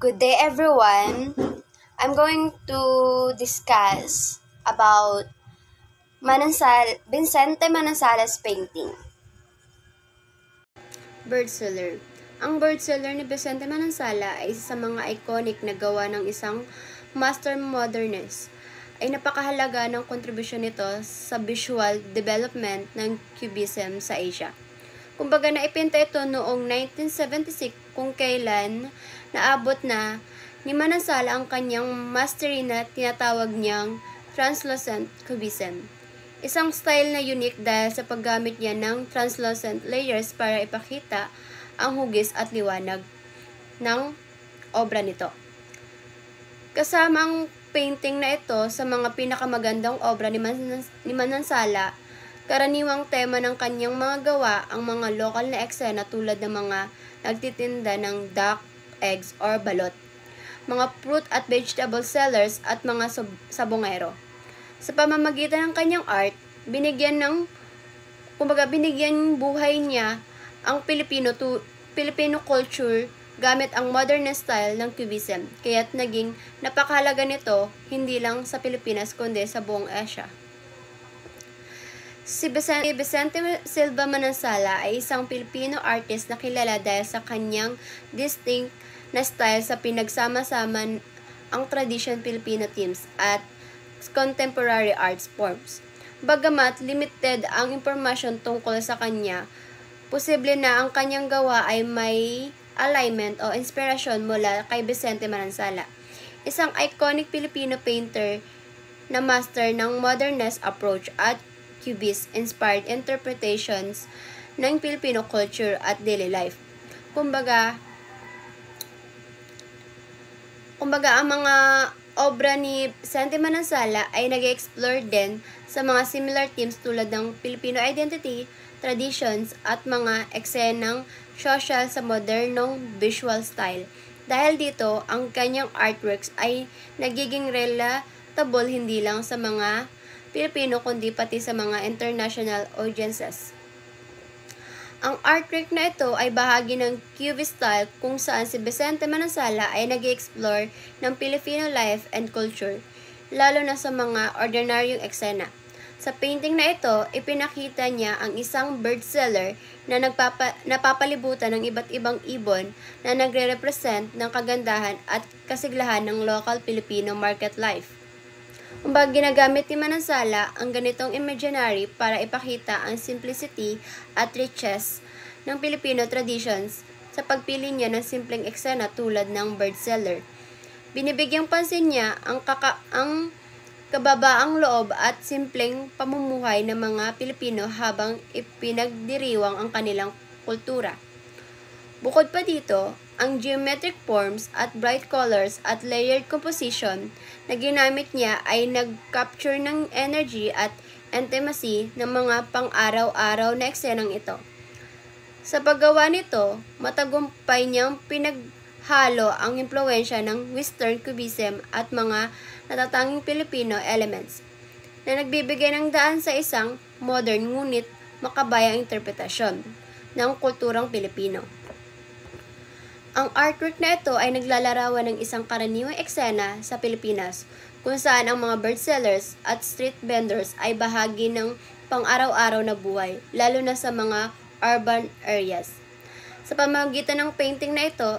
Good day, everyone. I'm going to discuss about Vicente Manansala's painting. Bird Seller. Ang Bird Seller ni Vicente Manansala ay isa sa mga iconic na gawa ng isang master modernist. Ay napakahalaga ng kontribusyon nito sa visual development ng Cubism sa Asia. Kumbaga naipinta ito noong 1976 kung kailan naabot na ni Manansala ang kanyang mastery na tinatawag niyang translucent cubism. Isang style na unique dahil sa paggamit niya ng translucent layers para ipakita ang hugis at liwanag ng obra nito. Kasama ang painting na ito sa mga pinakamagandang obra ni Manansala, karaniwang tema ng kanyang mga gawa ang mga lokal na eksena tulad ng mga nagtitinda ng duck, eggs, or balot, mga fruit at vegetable sellers at mga sabongero. Sa pamamagitan ng kanyang art, binigyan buhay niya ang Filipino culture gamit ang modern style ng Cubism, kaya't naging napakahalaga nito hindi lang sa Pilipinas kundi sa buong Asia. Si Vicente Silva Manansala ay isang Filipino artist na kilala dahil sa kanyang distinct na style sa pinagsama-sama ang tradition Filipino themes at contemporary arts forms. Bagamat limited ang impormasyon tungkol sa kanya, posible na ang kanyang gawa ay may alignment o inspirasyon mula kay Vicente Manansala, isang iconic Filipino painter na master ng modernist approach at Cubist-inspired interpretations ng Filipino culture at daily life. Kumbaga ang mga obra ni Vicente Manansala ay nag-explore din sa mga similar themes tulad ng Filipino identity, traditions, at mga eksenang social sa modernong visual style. Dahil dito, ang kanyang artworks ay nagiging relatable hindi lang sa mga Pilipino kundi pati sa mga international audiences. Ang artwork na ito ay bahagi ng Cubist style kung saan si Vicente Manansala ay nag-explore ng Filipino life and culture, lalo na sa mga ordinaryong eksena. Sa painting na ito, ipinakita niya ang isang bird seller na napapalibutan ng iba't ibang ibon na nagre-represent ng kagandahan at kasiglahan ng local Filipino market life. Kumbaga ginagamit ni Manansala ang ganitong imaginary para ipakita ang simplicity at richness ng Filipino traditions sa pagpili niya ng simpleng eksena tulad ng bird seller. Binibigyang pansin niya ang kababaang loob at simpleng pamumuhay ng mga Pilipino habang ipinagdiriwang ang kanilang kultura. Bukod pa dito, ang geometric forms at bright colors at layered composition na ginamit niya ay nag-capture ng energy at intimacy ng mga pang-araw-araw na eksenang ito. Sa paggawa nito, matagumpay niyang pinaghalo ang impluwensya ng Western Cubism at mga natatanging Filipino elements na nagbibigay ng daan sa isang modern ngunit makabayang interpretasyon ng kulturang Pilipino. Ang artwork na ito ay naglalarawan ng isang karaniwang eksena sa Pilipinas kung saan ang mga bird sellers at street vendors ay bahagi ng pang-araw-araw na buhay, lalo na sa mga urban areas. Sa pamamagitan ng painting na ito,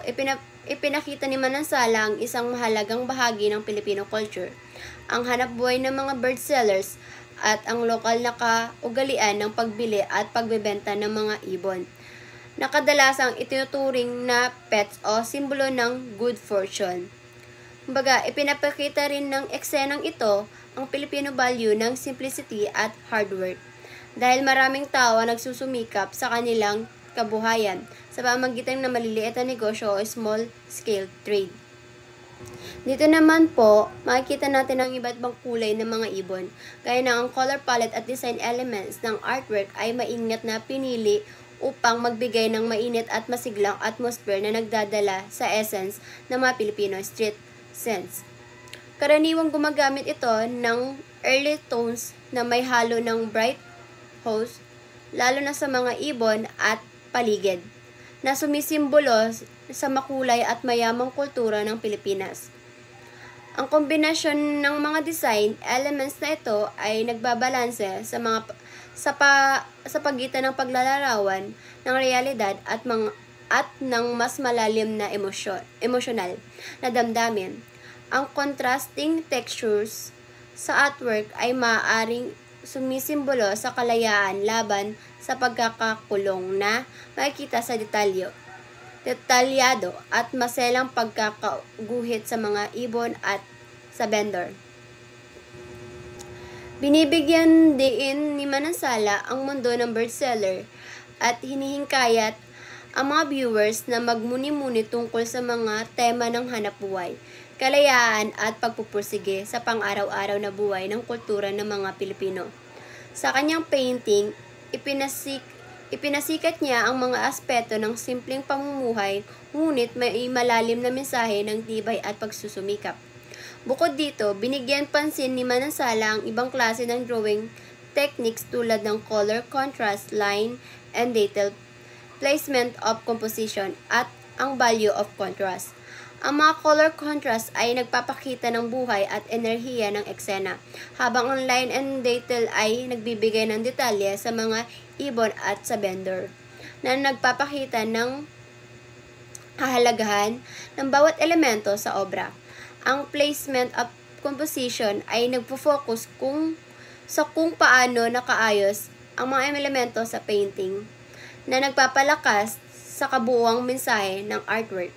ipinakita ni Manansala ang isang mahalagang bahagi ng Filipino culture, ang hanapbuhay ng mga bird sellers at ang lokal na kaugalian ng pagbili at pagbebenta ng mga ibon na kadalasang itinuturing na pets o simbolo ng good fortune. Kumbaga, ipinapakita rin ng eksenang ito ang Filipino value ng simplicity at hard work dahil maraming tao ang nagsusumikap sa kanilang kabuhayan sa pamamagitan ng maliliit na negosyo o small-scale trade. Dito naman po, makikita natin ang iba't ibang kulay ng mga ibon, kaya na ang color palette at design elements ng artwork ay maingat na pinili upang magbigay ng mainit at masiglang atmosphere na nagdadala sa essence ng mga Filipino street scenes. Karaniwang gumagamit ito ng early tones na may halo ng bright hues, lalo na sa mga ibon at paligid. na sumisimbolo sa makulay at mayamang kultura ng Pilipinas. Ang kombinasyon ng mga design elements na ito ay nagbabalanse sa pagitan ng paglalarawan ng realidad at ng mas malalim na emosyonal na damdamin. Ang contrasting textures sa artwork ay maaaring sumisimbolo sa kalayaan laban sa pagkakakulong na makikita sa detalyado at maselang pagkakaguhit sa mga ibon at sa vendor. Binibigyan din ni Manansala ang mundo ng bestseller at hinihingkayat ang mga viewers na magmuni-muni tungkol sa mga tema ng hanapbuhay, kalayaan at pagpupursige sa pang-araw-araw na buhay ng kultura ng mga Pilipino. Sa kanyang painting, ipinasikat niya ang mga aspeto ng simpleng pamumuhay, ngunit may malalim na mensahe ng tibay at pagsusumikap. Bukod dito, binigyan pansin ni Manansala ang ibang klase ng drawing techniques tulad ng color contrast, line and detail, placement of composition, at ang value of contrast. Ang mga color contrast ay nagpapakita ng buhay at enerhiya ng eksena, habang ang line and detail ay nagbibigay ng detalye sa mga ibon at sa vendor, na nagpapakita ng kahalagahan ng bawat elemento sa obra. Ang placement of composition ay nagpo-focus kung paano nakaayos ang mga elemento sa painting, na nagpapalakas sa kabuuang mensahe ng artwork.